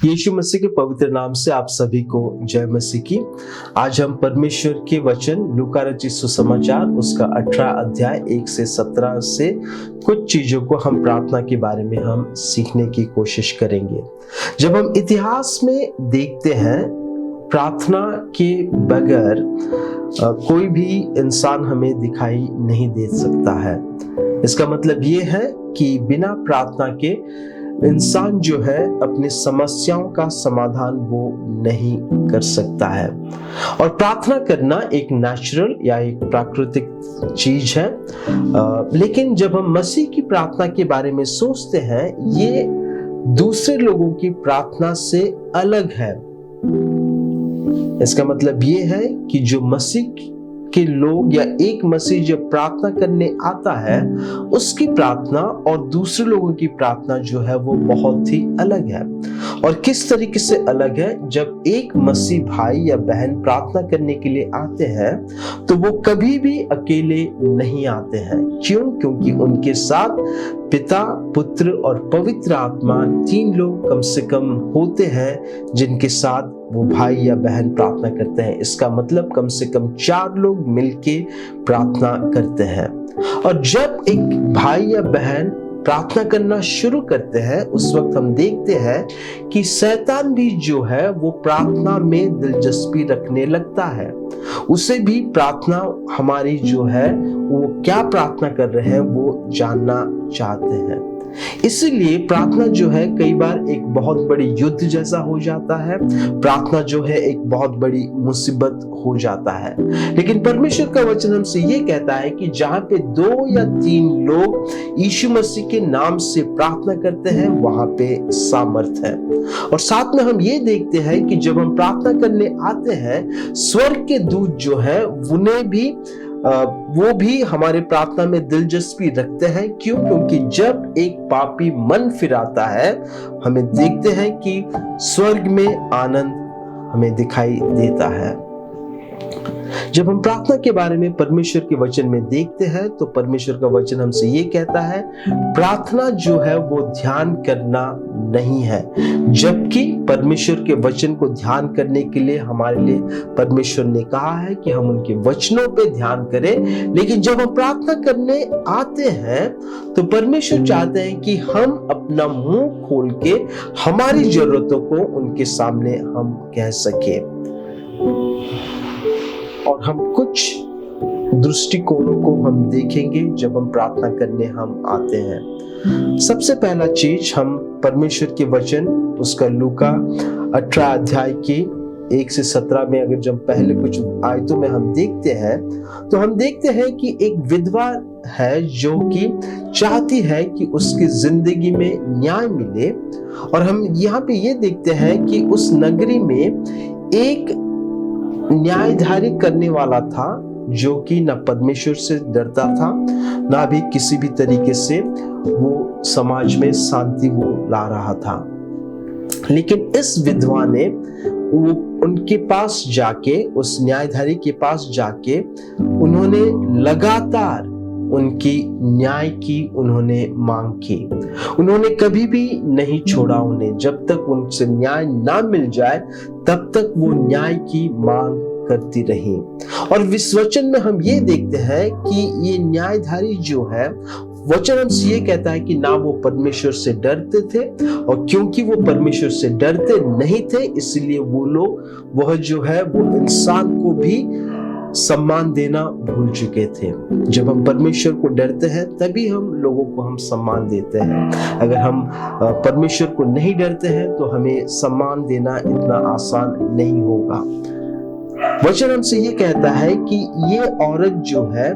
यीशु मसीह के पवित्र नाम से आप सभी को जय मसीह की। आज हम परमेश्वर के वचन लूका रचित सुसमाचार उसका 18 अध्याय 1 से 17 से कुछ चीजों को हम प्रार्थना के बारे में हम सीखने की कोशिश करेंगे। जब हम इतिहास में देखते हैं, प्रार्थना के बगैर कोई भी इंसान हमें दिखाई नहीं दे सकता है। इसका मतलब ये है कि बिना प्रार्थना के इंसान जो है अपनी समस्याओं का समाधान वो नहीं कर सकता है। और प्रार्थना करना एक नेचुरल या एक प्राकृतिक चीज है, लेकिन जब हम मसीह की प्रार्थना के बारे में सोचते हैं, ये दूसरे लोगों की प्रार्थना से अलग है। इसका मतलब ये है कि जो मसीह के लोग या एक मसीह जब प्रार्थना करने आता है, उसकी प्रार्थना और दूसरे लोगों की प्रार्थना जो है वो बहुत ही अलग है। और किस तरीके से अलग है? जब एक मसीह भाई या बहन प्रार्थना करने के लिए आते हैं तो वो कभी भी अकेले नहीं आते हैं। क्यों? क्योंकि उनके साथ पिता, पुत्र और पवित्र आत्मा, 3 लोग कम से कम होते हैं जिनके साथ वो भाई या बहन प्रार्थना करते हैं। इसका मतलब कम से कम 4 लोग मिलके प्रार्थना करते हैं। और जब एक भाई या बहन प्रार्थना करना शुरू करते हैं, उस वक्त हम देखते हैं कि शैतान भी जो है वो प्रार्थना में दिलचस्पी रखने लगता है। उसे भी प्रार्थना हमारी जो है वो क्या प्रार्थना कर रहे हैं वो जानना चाहते हैं। इसीलिए प्रार्थना जो है कई बार एक बहुत बड़ी युद्ध जैसा हो जाता है। प्रार्थना जो है एक बहुत बड़ी मुसीबत हो जाता है। लेकिन परमेश्वर का वचन हमसे ये कहता है कि जहां पे 2 या 3 लोग यीशु मसीह के नाम से प्रार्थना करते हैं, वहां पे सामर्थ है। और साथ में हम ये देखते हैं कि जब हम प्रार्थना करने आते हैं, स्वर्ग के दूत जो है उन्हें भी वो भी हमारे प्रार्थना में दिलचस्पी रखते हैं। क्यों? क्योंकि जब एक पापी मन फिराता है, हमें देखते हैं कि स्वर्ग में आनंद हमें दिखाई देता है। जब हम प्रार्थना के बारे में परमेश्वर के वचन में देखते हैं तो परमेश्वर का वचन हमसे ये कहता है, प्रार्थना जो है वो ध्यान करना नहीं है। जबकि परमेश्वर के वचन को ध्यान करने के लिए हमारे लिए परमेश्वर ने कहा है कि हम उनके वचनों पे ध्यान करें। लेकिन जब हम प्रार्थना करने आते हैं तो परमेश्वर चाहते हैं कि हम अपना मुंह खोल के हमारी जरूरतों को उनके सामने हम कह सके। और हम कुछ दृष्टिकोणों को हम देखेंगे जब हम प्रार्थना करने हम आते हैं। सबसे पहला चीज, हम परमेश्वर के वचन उसका लूका 18 अध्याय की 1 से 17 में अगर जब पहले कुछ आयतों में हम देखते हैं तो हम देखते हैं कि एक विधवा है जो कि चाहती है कि उसकी जिंदगी में न्याय मिले। और हम यहाँ पे ये देखते हैं कि उस नगरी में एक न्यायधारी करने वाला था जो कि न परमेश्वर से डरता था, ना भी किसी भी तरीके से वो समाज में शांति वो ला रहा था। लेकिन इस विधवा ने वो उनके पास जाके, उस न्यायधारी के पास जाके उन्होंने लगातार उनकी न्याय की उन्होंने मांग की। उन्होंने कभी भी नहीं छोड़ा उन्हें। जब तक उनसे न्याय ना मिल जाए तब तक वो न्याय की मांग करती रही। और इस वचन में हम ये देखते हैं कि ये न्यायधारी जो है, वचन हमसे ये कहता है कि ना वो परमेश्वर से डरते थे, और क्योंकि वो परमेश्वर से डरते नहीं थे इसलिए वह जो है वो इंसान को भी सम्मान देना भूल चुके थे। जब हम परमेश्वर को डरते हैं तभी हम लोगों को हम सम्मान देते हैं। अगर हम परमेश्वर को नहीं डरते हैं तो हमें सम्मान देना इतना आसान नहीं होगा। वचन हमसे ये कहता है कि ये औरत जो है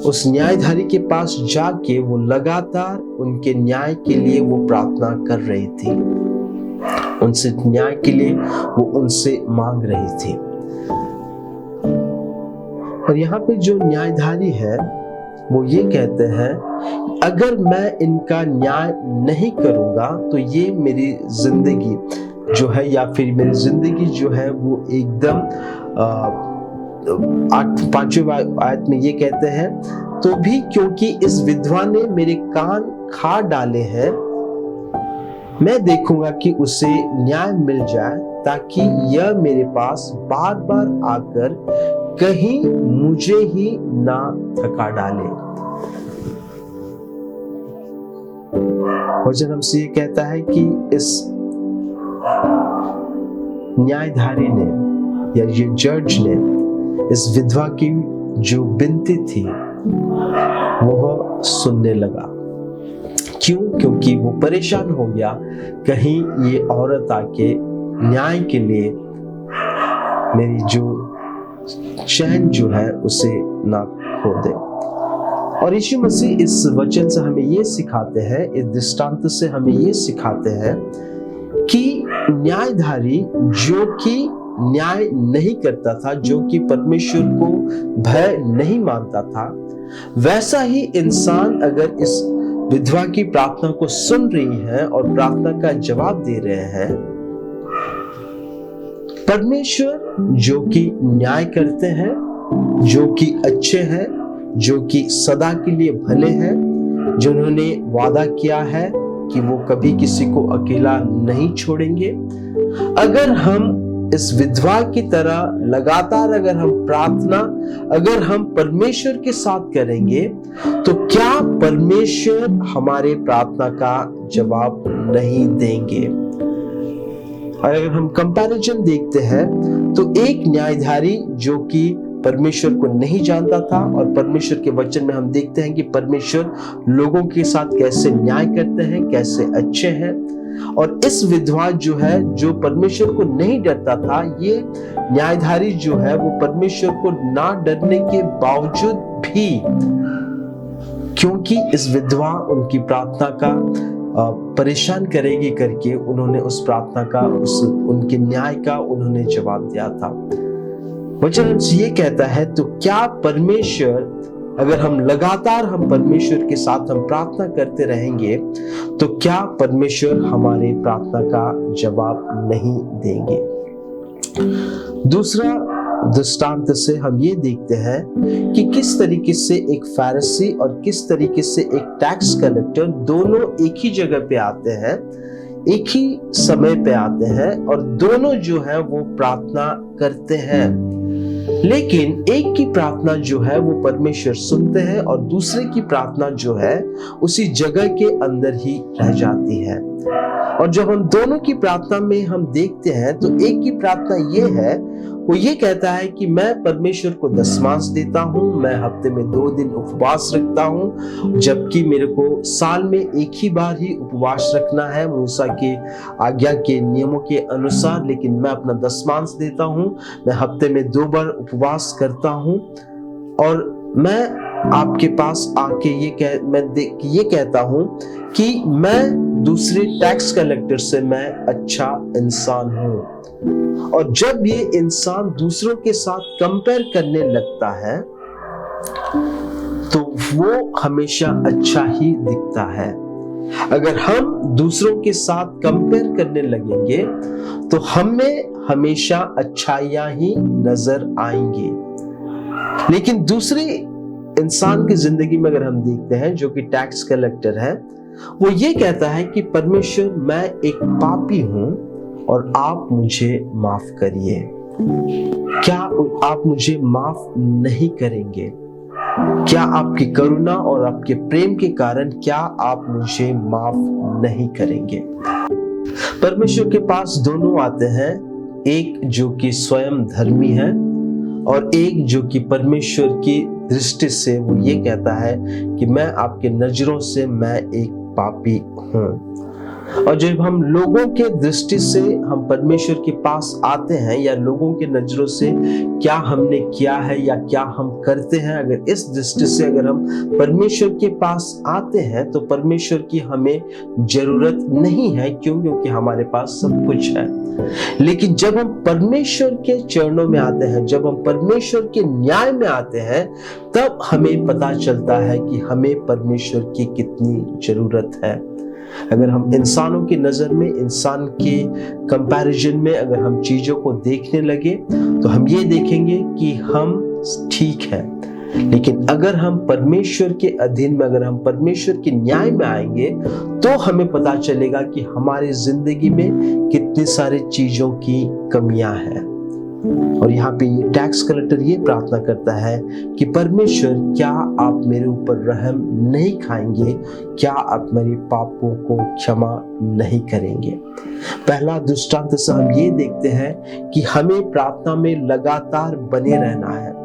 उस न्यायधारी के पास जाके वो लगातार उनके न्याय के लिए वो प्रार्थना कर रही थी। उनसे न्याय के लिए वो उनसे मांग रही थी। और यहाँ पे जो न्यायधारी है वो ये कहते हैं, अगर मैं इनका न्याय नहीं करूंगा तो ये मेरी जिंदगी जो है, या फिर मेरी जिंदगी जो है वो एकदम 5वीं आयत में ये कहते हैं, तो भी क्योंकि इस विधवा ने मेरे कान खा डाले हैं मैं देखूंगा कि उसे न्याय मिल जाए, ताकि यह मेरे पास बार बार आकर कहीं मुझे ही ना थका डाले। वचन हमसे ये कहता है कि इस न्यायधारी ने या ये जज ने इस विधवा की जो विनती थी वो सुनने लगा। क्यों? क्योंकि वो परेशान हो गया, कहीं ये औरत आके न्याय के लिए मेरी जो चैन जो है उसे ना खो दे। और यीशु मसीह इस वचन से हमें ये सिखाते हैं, इस दृष्टांत से हमें ये सिखाते हैं कि न्यायधारी जो कि न्याय नहीं करता था, जो कि परमेश्वर को भय नहीं मानता था, वैसा ही इंसान अगर इस विधवा की प्रार्थना को सुन रही है और प्रार्थना का जवाब दे रहे हैं, परमेश्वर जो कि न्याय करते हैं, जो कि अच्छे हैं, जो कि सदा के लिए भले हैं, जिन्होंने वादा किया है कि वो कभी किसी को अकेला नहीं छोड़ेंगे, अगर हम इस विधवा की तरह लगातार अगर हम प्रार्थना अगर हम परमेश्वर के साथ करेंगे, तो क्या परमेश्वर हमारे प्रार्थना का जवाब नहीं देंगे? और अगर हम कंपैरिजन देखते हैं तो एक न्यायधारी जो कि परमेश्वर को नहीं जानता था, और परमेश्वर के वचन में हम देखते हैं कि परमेश्वर लोगों के साथ कैसे न्याय करते हैं, कैसे अच्छे हैं। और इस विधवा जो है, जो परमेश्वर को नहीं डरता था, ये न्यायधारी जो है वो परमेश्वर को ना डरने के बावजूद भी, क्योंकि इस विधवा उनकी प्रार्थना का परेशान करेगी करके उन्होंने उस प्रार्थना का उनके न्याय का उन्होंने जवाब दिया था। वचन हमसे ये कहता है, तो क्या परमेश्वर अगर हम लगातार हम परमेश्वर के साथ हम प्रार्थना करते रहेंगे, तो क्या परमेश्वर हमारे प्रार्थना का जवाब नहीं देंगे? दूसरा दृष्टांत से हम ये देखते हैं कि किस तरीके से एक फरीसी और किस तरीके से एक टैक्स कलेक्टर दोनों एक ही जगह पे आते हैं, एक ही समय पे आते हैं, और दोनों जो है वो प्रार्थना करते हैं। लेकिन एक की प्रार्थना जो है वो परमेश्वर सुनते हैं, और दूसरे की प्रार्थना जो है उसी जगह के अंदर ही रह जाती है। और जब हम दोनों की प्रार्थना में हम देखते हैं, तो एक की प्रार्थना ये है, वो ये कहता है कि मैं परमेश्वर को दशमांश देता हूं, मैं हफ्ते में 2 दिन उपवास रखता हूं, जबकि मेरे को साल में एक ही बार ही उपवास रखना है मूसा के आज्ञा के नियमों के अनुसार, लेकिन मैं अपना दशमांश देता हूं, मैं हफ्ते में 2 बार उपवास करता हूं, और मैं आपके पास आके ये कहता हूं कि मैं दूसरे टैक्स कलेक्टर से मैं अच्छा इंसान हूं। और जब ये इंसान दूसरों के साथ कंपेयर करने लगता है, तो वो हमेशा अच्छा ही दिखता है। अगर हम दूसरों के साथ कंपेयर करने लगेंगे, तो हमें हमेशा अच्छाइयां ही नजर आएंगी। लेकिन दूसरे इंसान की जिंदगी में अगर हम देखते हैं, जो कि टैक्स कलेक्टर है, वो ये कहता है कि परमेश्वर, मैं एक पापी हूं और आप मुझे माफ करिए। क्या आप मुझे माफ नहीं करेंगे? क्या आपकी करुणा और आपके प्रेम के कारण क्या आप मुझे माफ नहीं करेंगे? परमेश्वर के पास दोनों आते हैं, एक जो कि स्वयं धर्मी है और एक जो कि परमेश्वर की दृष्टि से वो ये कहता है कि मैं आपके नजरों से मैं एक पापी हूं। और जब हम लोगों के दृष्टि से हम परमेश्वर के पास आते हैं, या लोगों के नजरों से क्या हमने किया है या क्या हम करते हैं, अगर इस दृष्टि से अगर हम परमेश्वर के पास आते हैं, तो परमेश्वर की हमें जरूरत नहीं है। क्यों? क्योंकि हमारे पास सब कुछ है। लेकिन जब हम परमेश्वर के चरणों में आते हैं, जब हम परमेश्वर के न्याय में आते हैं, तब हमें पता चलता है कि हमें परमेश्वर की कितनी जरूरत है। अगर हम इंसानों की नजर में, इंसान के कंपैरिजन में अगर हम चीजों को देखने लगे, तो हम ये देखेंगे कि हम ठीक है, लेकिन अगर हम परमेश्वर के अधीन में, अगर हम परमेश्वर के न्याय में आएंगे, तो हमें पता चलेगा कि हमारी जिंदगी में कितनी सारी चीजों की कमियां हैं। और यहाँ पे ये टैक्स कलेक्टर ये प्रार्थना करता है कि परमेश्वर, क्या आप मेरे ऊपर रहम नहीं खाएंगे? क्या आप मेरे पापों को क्षमा नहीं करेंगे? पहला दृष्टांत से हम ये देखते हैं कि हमें प्रार्थना में लगातार बने रहना है,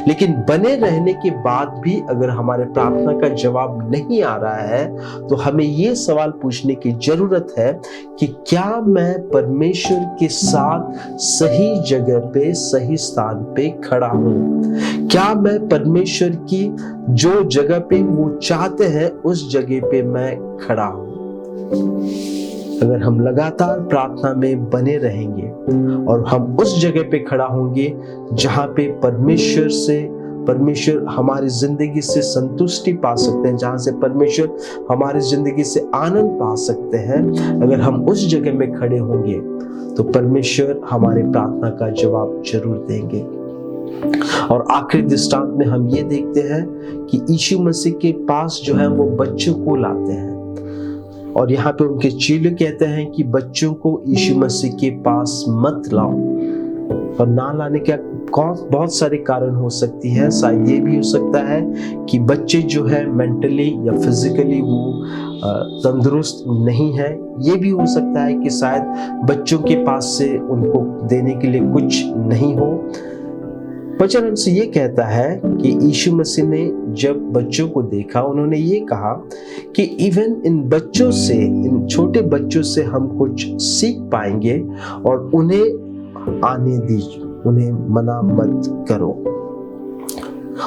लेकिन बने रहने के बाद भी अगर हमारे प्रार्थना का जवाब नहीं आ रहा है, तो हमें ये सवाल पूछने की जरूरत है कि क्या मैं परमेश्वर के साथ सही जगह पे, सही स्थान पे खड़ा हूं? क्या मैं परमेश्वर की जो जगह पे वो चाहते हैं उस जगह पे मैं खड़ा हूं? अगर हम लगातार प्रार्थना में बने रहेंगे और हम उस जगह पे खड़ा होंगे जहां पे परमेश्वर हमारी जिंदगी से संतुष्टि पा सकते हैं, जहां से परमेश्वर हमारी जिंदगी से आनंद पा सकते हैं, अगर हम उस जगह में खड़े होंगे तो परमेश्वर हमारे प्रार्थना का जवाब जरूर देंगे। और आखिरी दृष्टांत में हम ये देखते हैं कि यीशु मसीह के पास जो है वो बच्चों को लाते हैं, और यहाँ पे उनके चेले कहते हैं कि बच्चों को यीशु मसीह के पास मत लाओ। और ना लाने के बहुत सारे कारण हो सकती है। शायद ये भी हो सकता है कि बच्चे जो है मेंटली या फिजिकली वो तंदुरुस्त नहीं है। ये भी हो सकता है कि शायद बच्चों के पास से उनको देने के लिए कुछ नहीं हो। वचन हमसे ये कहता है कि यीशु मसीह ने जब बच्चों को देखा, उन्होंने ये कहा कि इवन इन बच्चों से, इन छोटे बच्चों से हम कुछ सीख पाएंगे, और उन्हें आने दीजिए, उन्हें मना मत करो।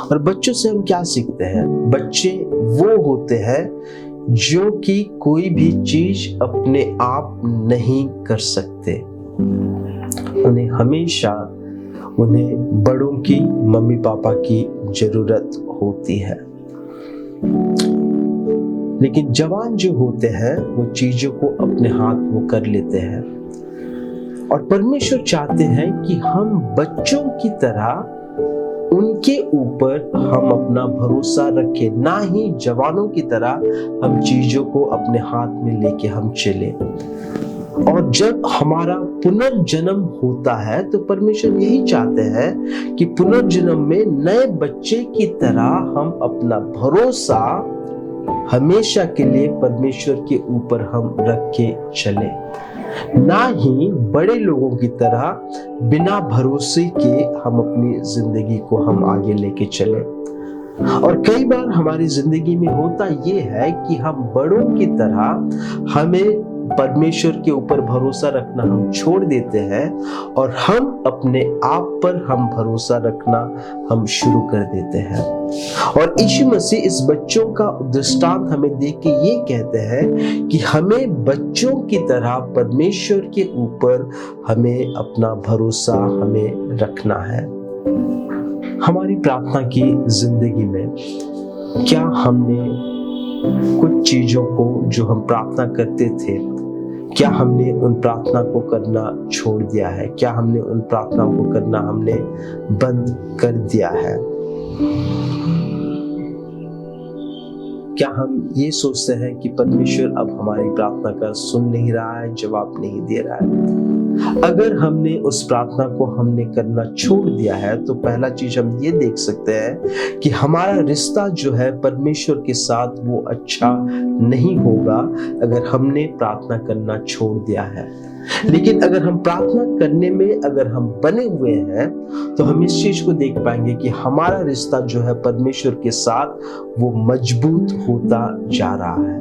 और बच्चों से हम क्या सीखते हैं? बच्चे वो होते हैं जो कि कोई भी चीज अपने आप नहीं कर सकते। उन्हें हमेशा उन्हें बड़ों की, मम्मी पापा की जरूरत होती है। लेकिन जवान जो होते हैं वो चीजों को अपने हाथ वो कर लेते हैं। और परमेश्वर चाहते हैं कि हम बच्चों की तरह उनके ऊपर हम अपना भरोसा रखें, ना ही जवानों की तरह हम चीजों को अपने हाथ में लेके हम चले। और जब हमारा पुनर्जन्म होता है तो परमेश्वर यही चाहते हैं कि पुनर्जन्म में नए बच्चे की तरह हम अपना भरोसा हमेशा के लिए परमेश्वर के ऊपर हम रख के चले, ना ही बड़े लोगों की तरह बिना भरोसे के हम अपनी जिंदगी को हम आगे लेके चले। और कई बार हमारी जिंदगी में होता ये है कि हम बड़ों की तरह हमें परमेश्वर के ऊपर भरोसा रखना हम छोड़ देते हैं, और हम अपने आप पर हम भरोसा रखना हम शुरू कर देते हैं। और यीशु मसीह इस बच्चों का दृष्टांत हमें देख के ये कहते हैं कि हमें बच्चों की तरह परमेश्वर के ऊपर हमें अपना भरोसा हमें रखना है। हमारी प्रार्थना की जिंदगी में क्या हमने कुछ चीजों को जो हम प्रार्थना करते थे, क्या हमने उन प्रार्थना को करना छोड़ दिया है? क्या हमने उन प्रार्थनाओं को करना हमने बंद कर दिया है? क्या हम ये सोचते हैं कि परमेश्वर अब हमारी प्रार्थना का सुन नहीं रहा है, जवाब नहीं दे रहा है? अगर हमने उस प्रार्थना को हमने करना छोड़ दिया है तो पहला चीज हम ये देख सकते हैं कि हमारा रिश्ता जो है परमेश्वर के साथ वो अच्छा नहीं होगा अगर हमने प्रार्थना करना छोड़ दिया है। लेकिन अगर हम प्रार्थना करने में अगर हम बने हुए हैं तो हम इस चीज को देख पाएंगे कि हमारा रिश्ता जो है परमेश्वर के साथ वो मजबूत होता जा रहा है।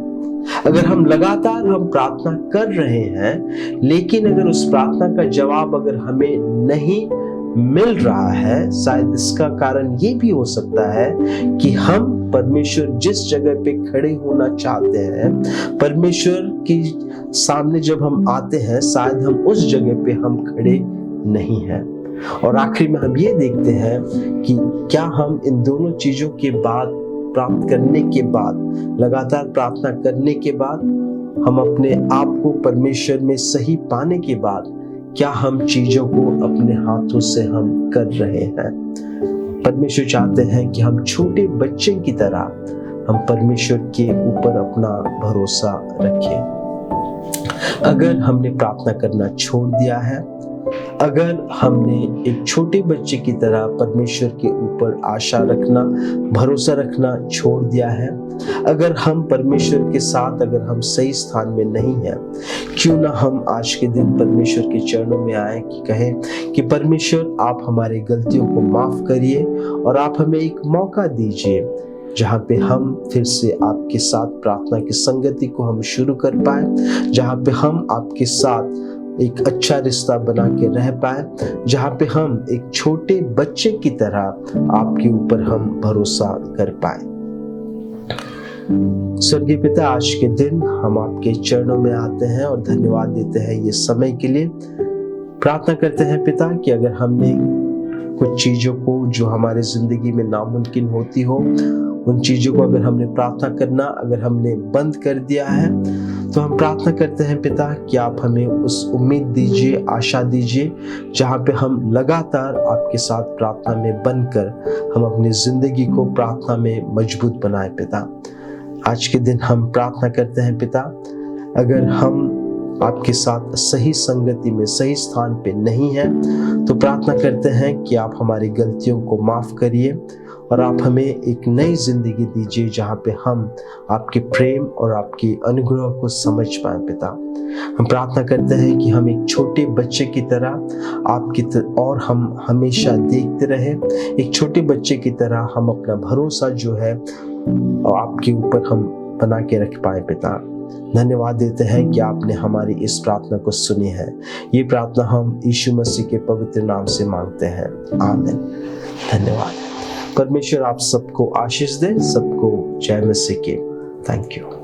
अगर हम लगातार हम प्रार्थना कर रहे हैं लेकिन अगर उस प्रार्थना का जवाब अगर हमें नहीं मिल रहा है, शायद इसका कारण ये भी हो सकता है कि हम परमेश्वर जिस जगह पे खड़े होना चाहते हैं, परमेश्वर के सामने जब हम आते हैं, शायद हम उस जगह पे हम खड़े नहीं हैं। और आखिर में हम ये देखते हैं कि क्या हम इन दोनों चीजों के बाद प्राप्त करने के बाद, लगातार प्रार्थना करने के बाद, हम अपने आप को परमेश्वर में सही पाने के बाद क्या हम चीजों को अपने हाथों से हम कर रहे हैं? परमेश्वर चाहते हैं कि हम छोटे बच्चे की तरह हम परमेश्वर के ऊपर अपना भरोसा रखें। अगर हमने प्रार्थना करना छोड़ दिया है, अगर हमने एक छोटे बच्चे की तरह परमेश्वर के ऊपर आशा रखना, भरोसा रखना छोड़ दिया है, अगर हम परमेश्वर के साथ अगर हम सही स्थान में नहीं हैं, क्यों ना हम आज के दिन परमेश्वर के चरणों में आए कि कहें कि परमेश्वर आप हमारी गलतियों को माफ करिए और आप हमें एक मौका दीजिए जहाँ पे हम फिर से आपके साथ प्रार्थना की संगति को हम शुरू कर पाए, जहाँ पे हम आपके साथ एक अच्छा रिश्ता बना के रह पाए, जहाँ पे हम एक छोटे बच्चे की तरह आपके ऊपर हम भरोसा कर पाए। स्वर्गीय पिता, आज के दिन हम आपके चरणों में आते हैं और धन्यवाद देते हैं ये समय के लिए। प्रार्थना करते हैं पिता कि अगर हमने कुछ चीजों को जो हमारे जिंदगी में नामुमकिन होती हो, उन चीजों को अगर हमने प्रार्थना करना अगर हमने बंद कर दिया है, तो हम प्रार्थना करते हैं पिता कि आप हमें उस उम्मीद दीजिए, आशा दीजिए, जहाँ पे हम लगातार आपके साथ प्रार्थना में बनकर हम अपनी जिंदगी को प्रार्थना में मजबूत बनाए पिता। आज के दिन हम प्रार्थना करते हैं पिता, अगर हम आपके साथ सही संगति में सही स्थान पे नहीं है, तो प्रार्थना करते हैं कि आप हमारी गलतियों को माफ करिए और आप हमें एक नई जिंदगी दीजिए जहाँ पे हम आपके प्रेम और आपके अनुग्रह को समझ पाए पिता। हम प्रार्थना करते हैं कि हम एक छोटे बच्चे की तरह आपकी और हम हमेशा देखते रहे, एक छोटे बच्चे की तरह हम अपना भरोसा जो है आपके ऊपर हम बना के रख पाए पिता। धन्यवाद देते हैं कि आपने हमारी इस प्रार्थना को सुनी है। ये प्रार्थना हम यीशु मसीह के पवित्र नाम से मांगते हैं, आमीन। धन्यवाद। परमेश्वर आप सबको आशीष दे, सबको जय मसीह की। Thank you.